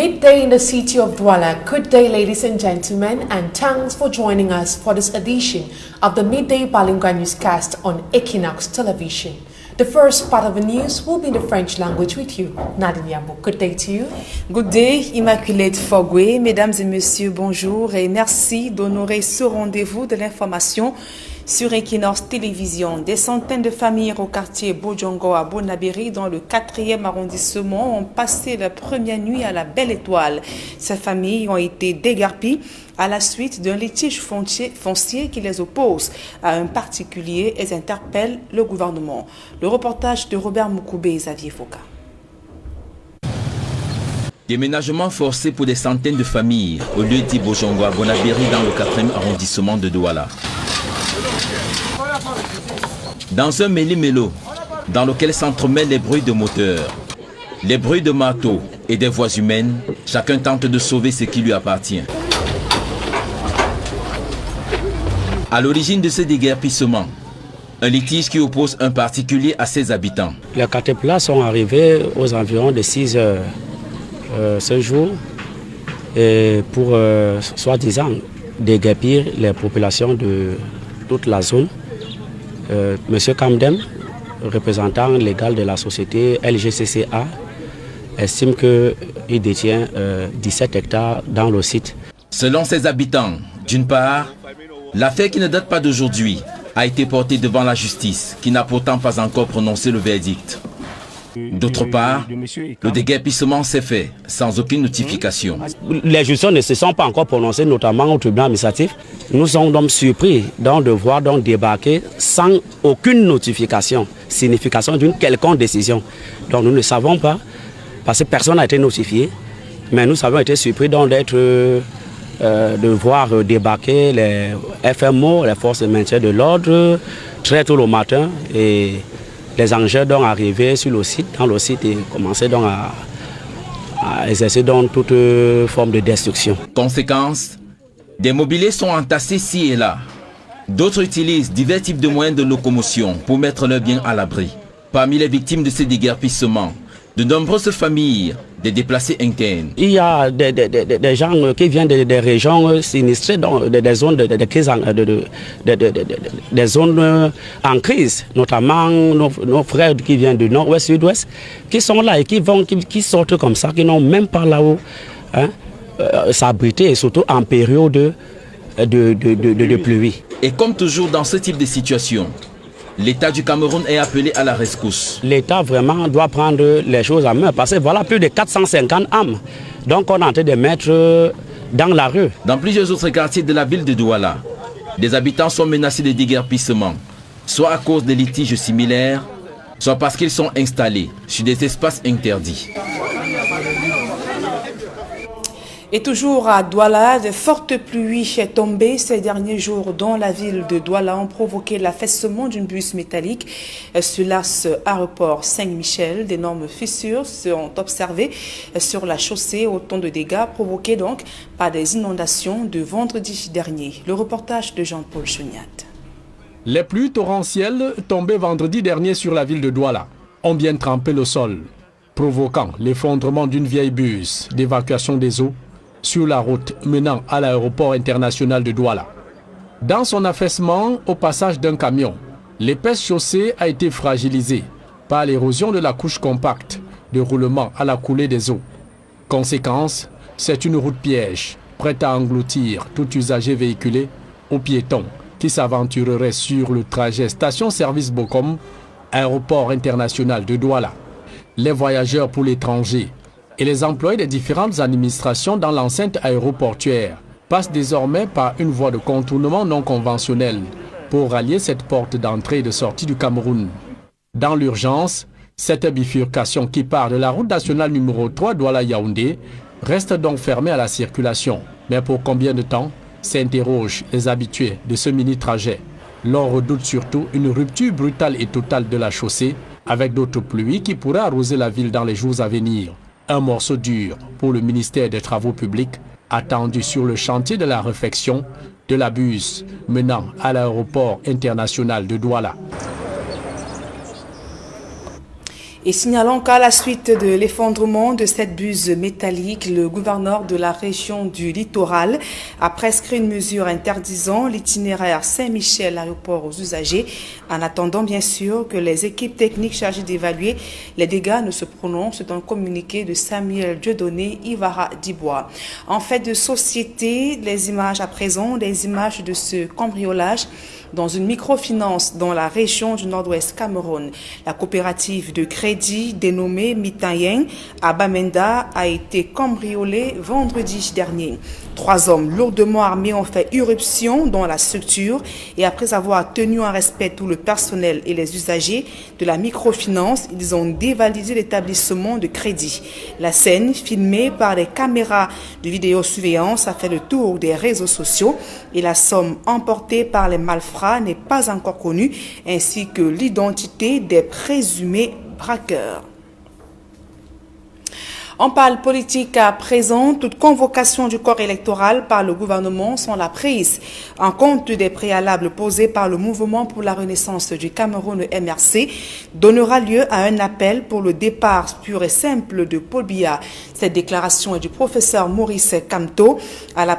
Midday in the city of Douala. Good day, ladies and gentlemen, and thanks for joining us for this edition of the Midday Bilingual Newscast on Equinox Television. The first part of the news will be in the French language with you, Nadine Yambo. Good day to you. Good day, Immaculate Fogwe. Mesdames et messieurs, bonjour et merci d'honorer ce rendez-vous de l'information sur Equinox Télévision. Des centaines de familles au quartier Bojongo à Bonabéry, dans le 4e arrondissement, ont passé la première nuit à la Belle Étoile. Ces familles ont été déguerpies à la suite d'un litige foncier qui les oppose à un particulier et interpelle le gouvernement. Le reportage de Robert Moukoubé et Xavier Foka. Déménagement forcé pour des centaines de familles au lieu dit Bojongo à Bonabéry dans le 4e arrondissement de Douala. Dans un méli-mélo dans lequel s'entremêlent les bruits de moteurs, les bruits de marteaux et des voix humaines, chacun tente de sauver ce qui lui appartient. À l'origine de ce déguerpissement, un litige qui oppose un particulier à ses habitants. Les caterpillars sont arrivés aux environs de 6 heures ce jour et pour soi-disant déguerpir les populations de toute la zone. Monsieur Kamdem, représentant légal de la société LGCCA, estime qu'il détient 17 hectares dans le site. Selon ses habitants, d'une part, l'affaire qui ne date pas d'aujourd'hui a été portée devant la justice, qui n'a pourtant pas encore prononcé le verdict. D'autre part, le déguerpissement s'est fait sans aucune notification. Les juridictions ne se sont pas encore prononcées, notamment au tribunal administratif. Nous sommes donc surpris de voir débarquer sans aucune notification, signification d'une quelconque décision. Donc nous ne savons pas, parce que personne n'a été notifié, mais nous avons été surpris de voir débarquer les FMO, les forces de maintien de l'ordre, très tôt le matin, et les engins donc arrivés sur le site, dans le site, et commencer donc à exercer donc toute forme de destruction. Conséquence, des mobiliers sont entassés ci et là. D'autres utilisent divers types de moyens de locomotion pour mettre leurs biens à l'abri. Parmi les victimes de ces déguerpissements, de nombreuses familles, des déplacés internes. Il y a des gens qui viennent des régions sinistrées, des zones des zones en crise, notamment nos frères qui viennent du nord-ouest, sud-ouest, qui sont là et qui sortent comme ça, qui n'ont même pas là-haut s'abriter, et surtout en période de pluie. Et comme toujours dans ce type de situation, l'État du Cameroun est appelé à la rescousse. L'État vraiment doit prendre les choses en main parce que voilà plus de 450 âmes. Donc on est en train de mettre dans la rue. Dans plusieurs autres quartiers de la ville de Douala, des habitants sont menacés de déguerpissement, soit à cause de litiges similaires, soit parce qu'ils sont installés sur des espaces interdits. Et toujours à Douala, de fortes pluies tombées ces derniers jours dans la ville de Douala ont provoqué l'affaissement d'une bus métallique sur l'axe aéroport Saint-Michel. D'énormes fissures sont observées sur la chaussée, autant de dégâts provoqués donc par des inondations de vendredi dernier. Le reportage de Jean-Paul Choniat. Les pluies torrentielles tombées vendredi dernier sur la ville de Douala ont bien trempé le sol, provoquant l'effondrement d'une vieille bus d'évacuation des eaux sur la route menant à l'aéroport international de Douala. Dans son affaissement au passage d'un camion, l'épaisse chaussée a été fragilisée par l'érosion de la couche compacte de roulement à la coulée des eaux. Conséquence, c'est une route piège prête à engloutir tout usager véhiculé ou piéton qui s'aventurerait sur le trajet station-service Bokom, aéroport international de Douala. Les voyageurs pour l'étranger et les employés des différentes administrations dans l'enceinte aéroportuaire passent désormais par une voie de contournement non conventionnelle pour rallier cette porte d'entrée et de sortie du Cameroun. Dans l'urgence, cette bifurcation qui part de la route nationale numéro 3 Douala-Yaoundé reste donc fermée à la circulation. Mais pour combien de temps? S'interrogent les habitués de ce mini-trajet. L'on redoute surtout une rupture brutale et totale de la chaussée avec d'autres pluies qui pourraient arroser la ville dans les jours à venir. Un morceau dur pour le ministère des Travaux publics, attendu sur le chantier de la réfection de la bus menant à l'aéroport international de Douala. Et signalons qu'à la suite de l'effondrement de cette buse métallique, le gouverneur de la région du littoral a prescrit une mesure interdisant l'itinéraire Saint-Michel-Aéroport aux usagers, en attendant bien sûr que les équipes techniques chargées d'évaluer les dégâts ne se prononcent dans le communiqué de Samuel Dieudonné Ivara Dibois. En fait de société, les images à présent, les images de ce cambriolage dans une microfinance dans la région du nord-ouest Cameroun. La coopérative de crédit dénommée Mitayen à Bamenda a été cambriolée vendredi dernier. 3 hommes lourdement armés ont fait irruption dans la structure et après avoir tenu en respect tout le personnel et les usagers de la microfinance, ils ont dévalisé l'établissement de crédit. La scène, filmée par les caméras de vidéosurveillance, a fait le tour des réseaux sociaux et la somme emportée par les malfrats n'est pas encore connue, ainsi que l'identité des présumés braqueurs. On parle politique à présent. Toute convocation du corps électoral par le gouvernement sans la prise en compte des préalables posés par le Mouvement pour la Renaissance du Cameroun, MRC, donnera lieu à un appel pour le départ pur et simple de Paul Biya. Cette déclaration est du professeur Maurice Kamto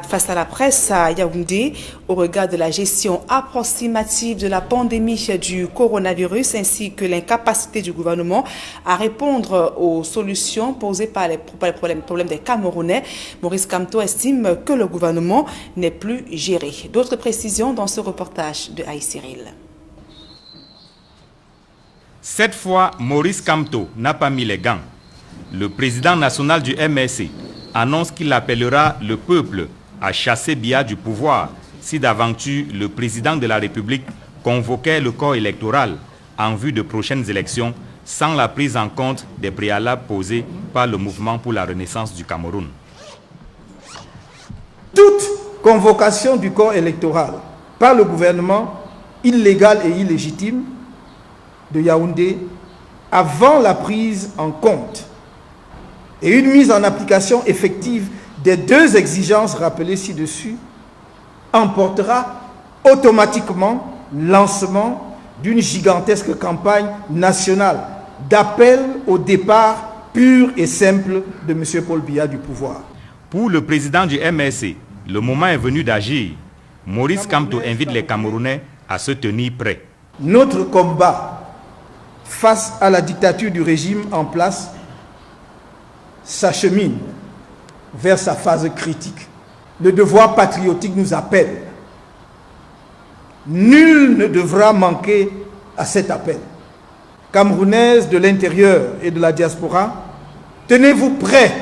face à la presse à Yaoundé au regard de la gestion approximative de la pandémie du coronavirus ainsi que l'incapacité du gouvernement à répondre aux solutions posées par les problèmes des Camerounais. Maurice Kamto estime que le gouvernement n'est plus géré. D'autres précisions dans ce reportage de Aïe Cyril. Cette fois, Maurice Kamto n'a pas mis les gants. Le président national du MRC annonce qu'il appellera le peuple à chasser Biya du pouvoir si d'aventure le président de la République convoquait le corps électoral en vue de prochaines élections sans la prise en compte des préalables posés par le Mouvement pour la Renaissance du Cameroun. Toute convocation du corps électoral par le gouvernement illégal et illégitime de Yaoundé avant la prise en compte et une mise en application effective des 2 exigences rappelées ci-dessus emportera automatiquement lancement d'une gigantesque campagne nationale d'appel au départ pur et simple de M. Paul Biya du pouvoir. Pour le président du MRC, le moment est venu d'agir. Maurice Kamto invite les Camerounais à se tenir prêts. Notre combat face à la dictature du régime en place s'achemine vers sa phase critique. Le devoir patriotique nous appelle. Nul ne devra manquer à cet appel. Camerounaises de l'intérieur et de la diaspora, tenez-vous prêts.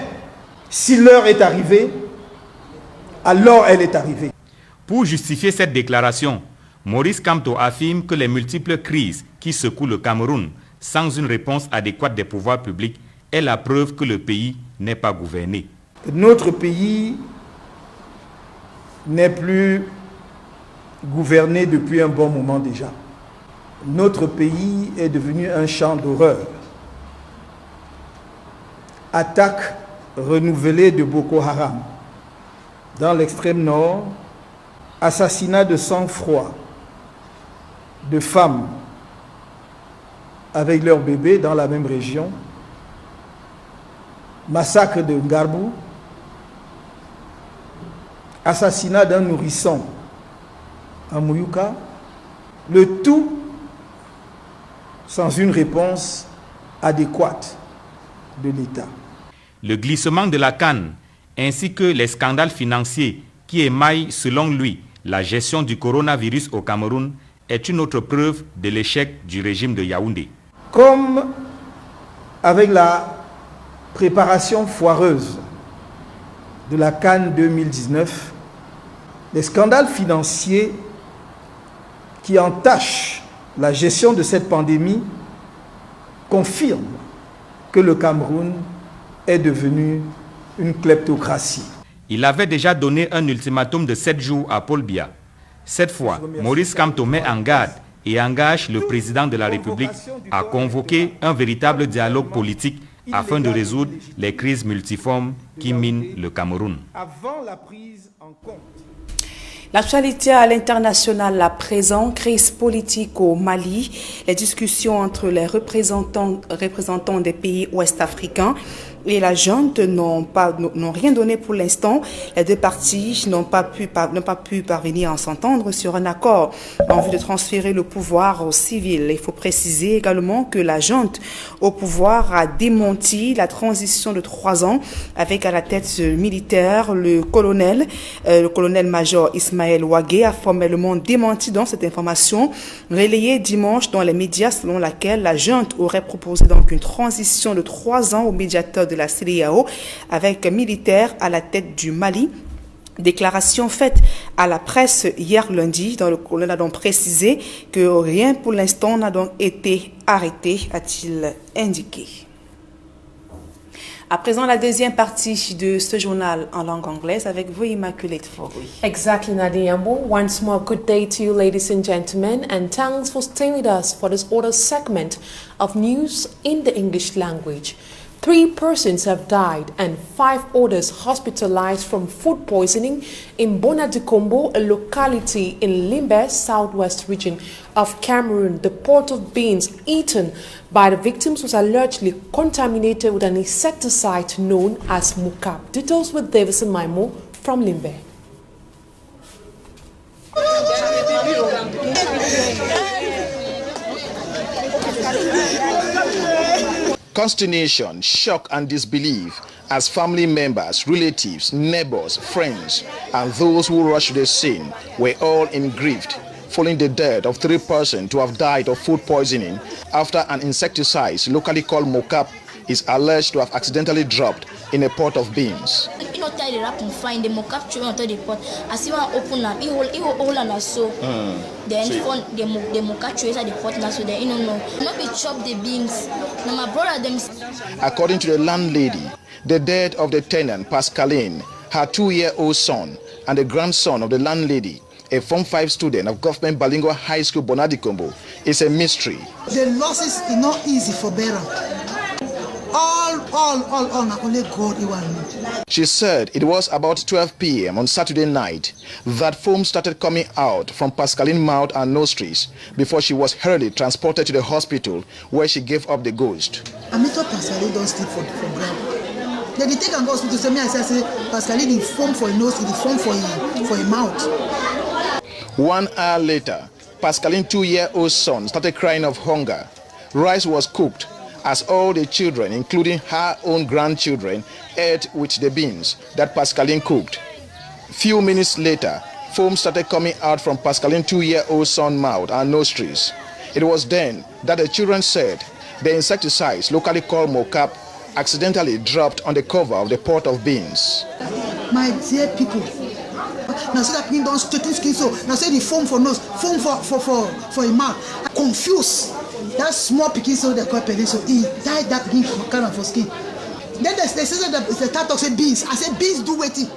Si l'heure est arrivée, alors elle est arrivée. Pour justifier cette déclaration, Maurice Kamto affirme que les multiples crises qui secouent le Cameroun sans une réponse adéquate des pouvoirs publics est la preuve que le pays n'est pas gouverné. Notre pays n'est plus gouverné depuis un bon moment déjà. Notre pays est devenu un champ d'horreur. Attaque renouvelée de Boko Haram dans l'extrême nord, assassinat de sang-froid de femmes avec leurs bébés dans la même région, massacre de Ngarbou, assassinat d'un nourrisson à Mouyouka, le tout sans une réponse adéquate de l'État. Le glissement de la canne ainsi que les scandales financiers qui émaillent, selon lui, la gestion du coronavirus au Cameroun est une autre preuve de l'échec du régime de Yaoundé. Comme avec la préparation foireuse de la CAN 2019, les scandales financiers qui entachent la gestion de cette pandémie confirment que le Cameroun est devenu une kleptocratie. Il avait déjà donné un ultimatum de 7 jours à Paul Biya. Cette fois, Maurice Kamto met en garde et engage le président de la République à convoquer un véritable dialogue politique afin de résoudre les crises multiformes qui minent le Cameroun. Avant la prise en compte. L'actualité à l'international à présent, crise politique au Mali, les discussions entre les représentants des pays ouest-africains et la junte n'ont rien donné pour l'instant. Les deux parties n'ont pas pu parvenir à s'entendre sur un accord en vue de transférer le pouvoir aux civils. Il faut préciser également que la junte au pouvoir a démenti la transition de 3 ans avec à la tête militaire le colonel-major Ismaël Ouagé a formellement démenti dans cette information relayée dimanche dans les médias selon laquelle la junte aurait proposé donc une transition de 3 ans au médiateur de la CEDEAO avec un militaire à la tête du Mali. Déclaration faite à la presse hier lundi, dans le colonel a donc précisé que rien pour l'instant n'a donc été arrêté, a-t-il indiqué. À présent, la deuxième partie de ce journal en langue anglaise avec vous, Immaculate Fogui. Exactly, Nadia Yambo. Once more, good day to you, ladies and gentlemen, and thanks for staying with us for this other segment of news in the English language. 3 persons have died and 5 others hospitalized from food poisoning in Bonadikombo, a locality in Limbe, southwest region of Cameroon. The pot of beans eaten by the victims was allegedly contaminated with an insecticide known as Mukab. Details with Davison Maimo from Limbe. Consternation, shock and disbelief as family members, relatives, neighbors, friends and those who rushed to the scene were all in grief following the death of 3 persons to have died of food poisoning after an insecticide locally called Mokap is alleged to have accidentally dropped in a pot of beans. You know, tie the wrap and find the Mokap tray onto the pot. As you want to open up, you hold and so. Then the Mokap tray inside the pot now, so then you know, not be chop the beans. Now my brother them. According to the landlady, the death of the tenant Pascaline, her 2-year-old son, and the grandson of the landlady, a Form 5 student of Government Bilingual High School Bonadikombo, is a mystery. The losses is not easy for Bera. All, only God you want. She said it was about 12 p.m. on Saturday night that foam started coming out from Pascaline's mouth and nostrils before she was hurriedly transported to the hospital where she gave up the ghost. I thought Pascaline don't sleep for ground. Then they take and go to hospital. So me I say Pascaline is foam for a nose, it is foam for a mouth. 1 hour later, Pascaline's 2-year-old son started crying of hunger. Rice was cooked as all the children, including her own grandchildren, ate with the beans that Pascaline cooked. Few minutes later, foam started coming out from Pascaline's 2-year-old son's mouth and nostrils. It was then that the children said the insecticide, locally called Mokap, accidentally dropped on the cover of the pot of beans. My dear people, now say that people don't straighten skin, so now say the foam for nose, foam for a mouth. Confused. That small pikin so they call pellet, so he died that pikin kind of for skin. Then they say that the tat talk say beans. I say beans do waiting.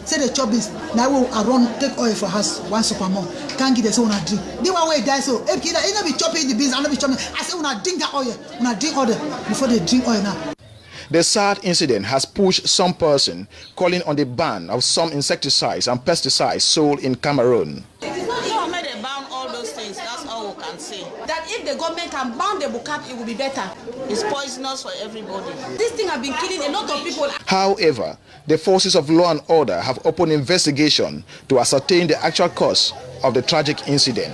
Say the chop beans. Now I run take oil for us 1 super more. Can't get the so una drink. The one way die so. If kid, ain't no be chopping the beans, I no be chopping. I say una drink that oil. Una drink oil before they drink oil now. The sad incident has pushed some person calling on the ban of some insecticides and pesticides sold in Cameroon. That if the government can ban the Mokap, it will be better. It's poisonous for everybody. This thing has been killing a lot of people. However, the forces of law and order have opened investigation to ascertain the actual cause of the tragic incident.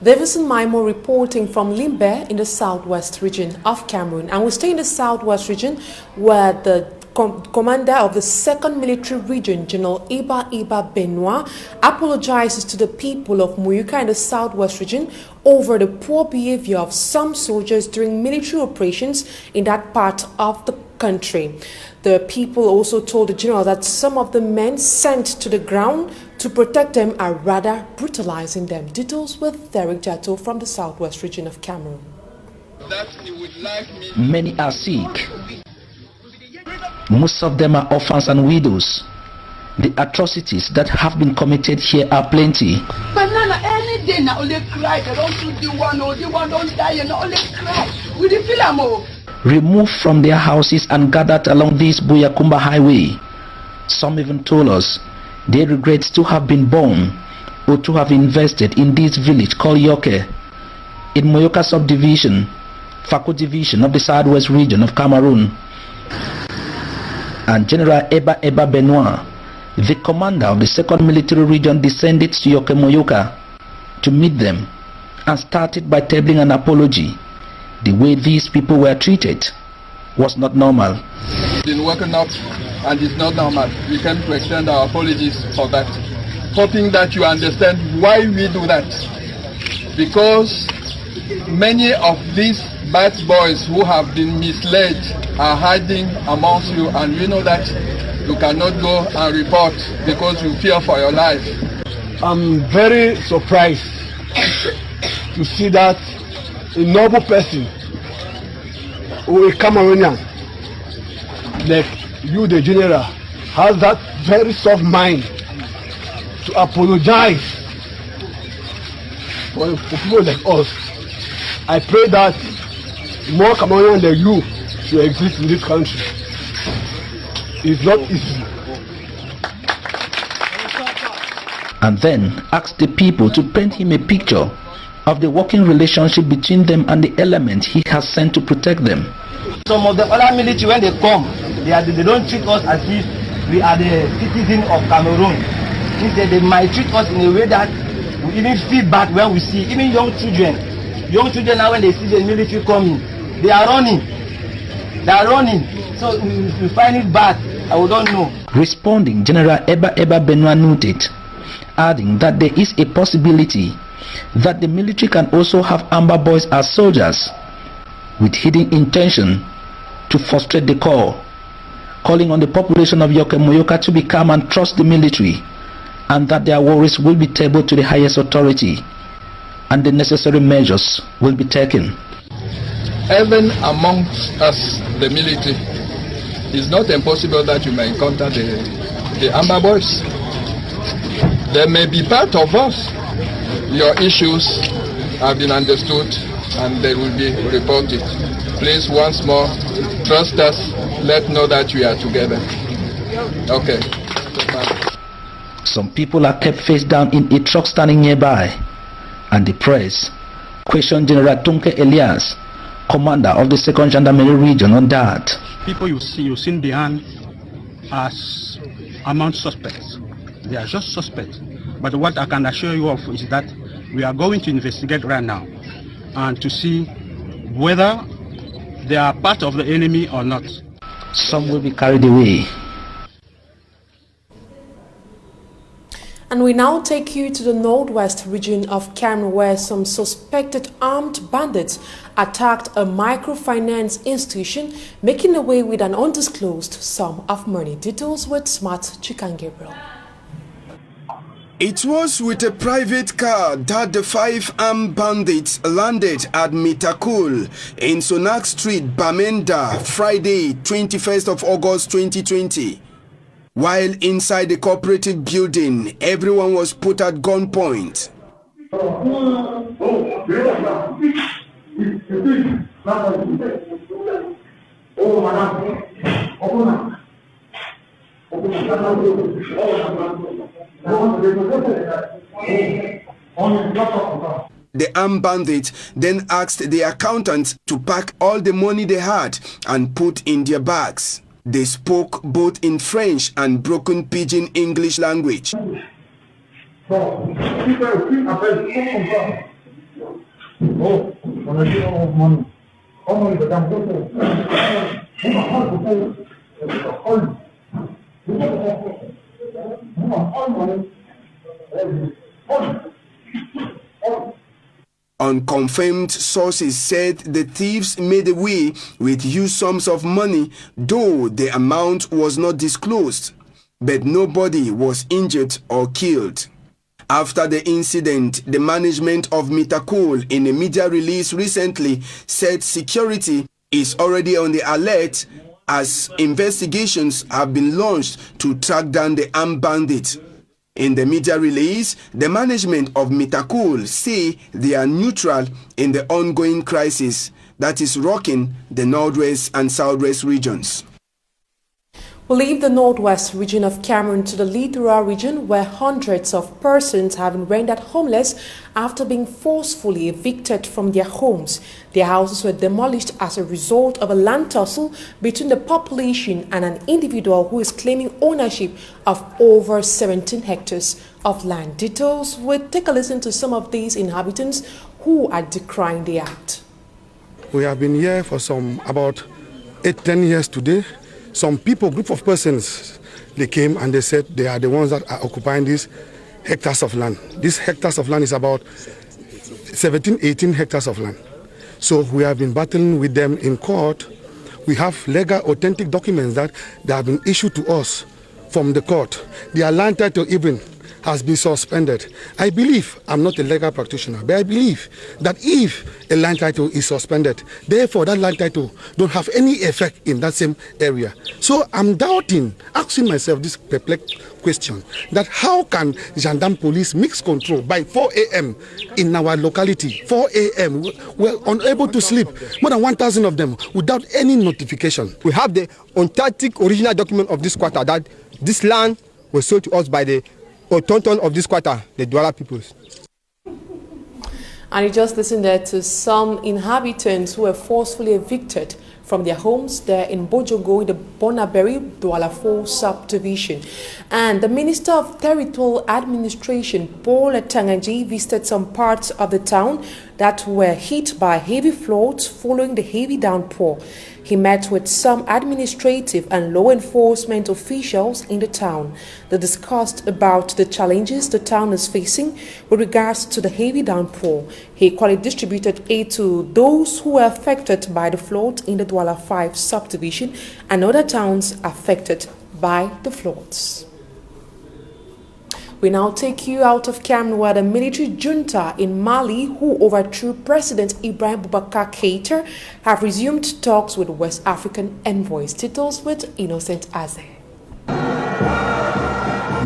Davison Maimo reporting from Limbe in the southwest region of Cameroon. And we stay in the southwest region where the commander of the 2nd Military Region, General Iba Benoit, apologizes to the people of Muyuka in the southwest region over the poor behavior of some soldiers during military operations in that part of the country. The people also told the general that some of the men sent to the ground to protect them are rather brutalizing them. Details with Derek Jato from the southwest region of Cameroon. Many are sick. Most of them are orphans and widows. The atrocities that have been committed here are plenty. But Nana, any day now only cry. They don't do the one or the one don't die and only cry. We feel removed from their houses and gathered along this Buyakumba highway. Some even told us they regret to have been born or to have invested in this village called Yoke in Moyoka subdivision, Fako division of the Southwest region of Cameroon. And General Eba Benoit, the commander of the 2nd Military Region, descended to Yoke Moyoka to meet them and started by tabling an apology. The way these people were treated was not normal. It's been woken up and it's not normal. We came to extend our apologies for that, hoping that you understand why we do that. Because many of these bad boys who have been misled are hiding amongst you, and we know that you cannot go and report because you fear for your life. I'm very surprised to see that a noble person or a Cameroonian like you, the general, has that very soft mind to apologize for people like us. I pray that more Cameroonians like you should exist in this country. It's not easy. And then asked the people to paint him a picture of the working relationship between them and the element he has sent to protect them. Some of the other military, when they come, they don't treat us as if we are the citizens of Cameroon. Instead, they might treat us in a way that we even feel bad when we see even young children. Young children now, when they see the military coming, they are running. They are running. So we find it bad. I don't know. Responding, General Eba Benoit noted, adding that there is a possibility that the military can also have Amber Boys as soldiers with hidden intention to frustrate the call, calling on the population of Yoke Moyoka to be calm and trust the military, and that their worries will be tabled to the highest authority and the necessary measures will be taken. Even amongst us, the military, it's not impossible that you may encounter the Amber Boys. They may be part of us. Your issues have been understood and they will be reported. Please, once more, trust us. Let's know that we are together. Okay. Some people are kept face down in a truck standing nearby, and the press questioned General Tunke Elias, commander of the 2nd Gendarmerie Region, on that. People you've seen behind as among suspects. They are just suspects. But what I can assure you of is that we are going to investigate right now and to see whether they are part of the enemy or not. Some will be carried away. And we now take you to the northwest region of Cameroon, where some suspected armed bandits attacked a microfinance institution, making away with an undisclosed sum of money. Details with Smart Chikan Gabriel. It was with a private car that the 5 armed bandits landed at Mitakul in Sonak Street, Bamenda, Friday, 21st of August 2020. While inside the cooperative building, everyone was put at gunpoint. The armed bandits then asked the accountants to pack all the money they had and put in their bags. They spoke both in French and broken pidgin English language. Unconfirmed sources said the thieves made away with huge sums of money, though the amount was not disclosed, but nobody was injured or killed. After the incident, the management of Mitakul, in a media release recently, said security is already on the alert as investigations have been launched to track down the armed bandits. In the media release, the management of Mitakul say they are neutral in the ongoing crisis, that is rocking the northwest and southwest regions. We leave the northwest region of Cameroon to the littoral region, where hundreds of persons have been rendered homeless after being forcefully evicted from their homes. Their houses were demolished as a result of a land tussle between the population and an individual who is claiming ownership of over 17 hectares of land. Details, we'll take a listen to some of these inhabitants who are decrying the act. We have been here for about 8-10 years today. Some people, group of persons, they came and they said they are the ones that are occupying these hectares of land. These hectares of land is about 17-18 hectares of land. So we have been battling with them in court. We have legal authentic documents that they have been issued to us from the court. Their land title even has been suspended. I believe, I'm not a legal practitioner, but I believe that if a land title is suspended, therefore that land title don't have any effect in that same area. So I'm doubting, asking myself this perplexed question, that how can gendarme police mix control by 4 a.m. in our locality, 4 a.m. we're unable to sleep, more than 1,000 of them without any notification. We have the authentic original document of this quarter that this land was sold to us by the Tonton of this quarter, the Douala peoples. And you just listened there to some inhabitants who were forcefully evicted from their homes there in Bojongo in the Bonaberi Douala 4 subdivision. And the Minister of Territorial Administration, Paul Tanganji, visited some parts of the town that were hit by heavy floods following the heavy downpour. He met with some administrative and law enforcement officials in the town. They discussed about the challenges the town is facing with regards to the heavy downpour. He equally distributed aid to those who were affected by the flood in the Douala 5 subdivision and other towns affected by the floods. We now take you out of Cameroon, where the military junta in Mali, who overthrew President Ibrahim Boubacar Keïta, have resumed talks with West African envoys. Titles with Innocent Aze.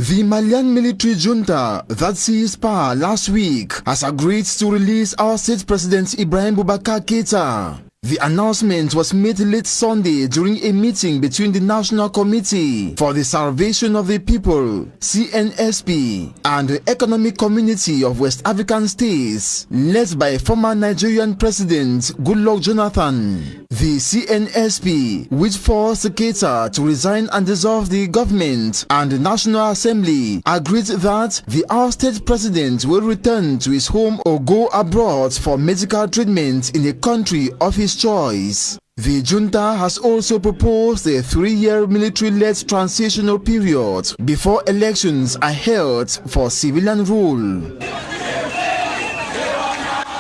The Malian military junta that seized power last week has agreed to release our state president Ibrahim Boubacar Keïta. The announcement was made late Sunday during a meeting between the National Committee for the Salvation of the People, CNSP, and the Economic Community of West African States, led by former Nigerian President Goodluck Jonathan. The CNSP, which forced Keïta to resign and dissolve the government, and the National Assembly agreed that the ousted president will return to his home or go abroad for medical treatment in a country of his choice. The junta has also proposed a 3-year military-led transitional period before elections are held for civilian rule.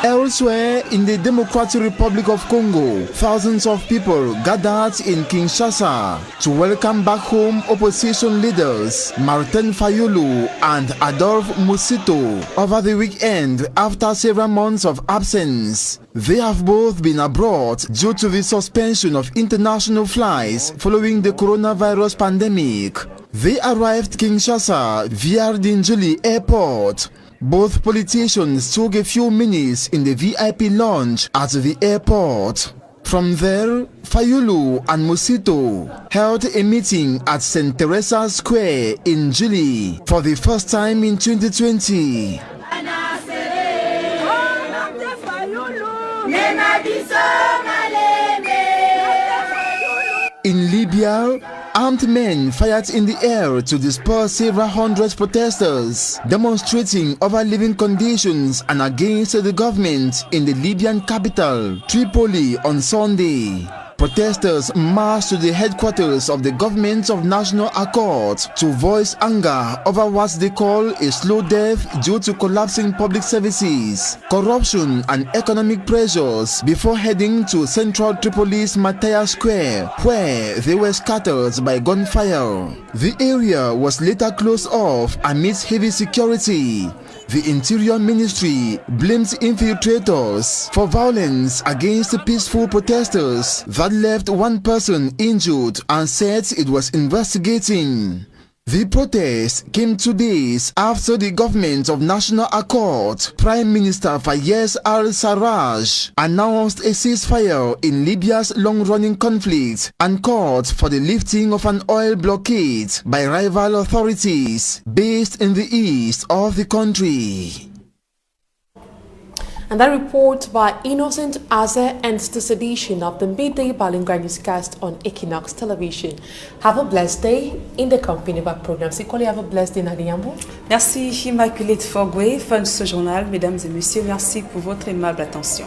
Elsewhere in the Democratic Republic of Congo, thousands of people gathered in Kinshasa to welcome back home opposition leaders Martin Fayulu and Adolphe Musito over the weekend after several months of absence. They have both been abroad due to the suspension of international flights following the coronavirus pandemic. They arrived Kinshasa via the Njili airport. Both politicians took a few minutes in the VIP lounge at the airport. From there, Fayulu and Musito held a meeting at St. Teresa Square in Njili for the first time in 2020. In Libya, armed men fired in the air to disperse several hundred protesters demonstrating over living conditions and against the government in the Libyan capital, Tripoli, on Sunday. Protesters marched to the headquarters of the Government of National Accord to voice anger over what they call a slow death due to collapsing public services, corruption and economic pressures, before heading to central Tripoli's Mataya Square, where they were scattered by gunfire. The area was later closed off amidst heavy security. The Interior Ministry blamed infiltrators for violence against peaceful protesters that left one person injured and said it was investigating. The protest came 2 days after the government of National Accord, Prime Minister Fayez al-Sarraj, announced a ceasefire in Libya's long-running conflict and called for the lifting of an oil blockade by rival authorities based in the east of the country. And that report by Innocent Aze ends this edition of the Midday Balingua Newscast on Equinox Television. Have a blessed day in the company of our programs. Equally, have a blessed day, Nadiambo. Merci, Immaculée Fogwe. Fin de ce journal. Mesdames et messieurs, merci pour votre aimable attention.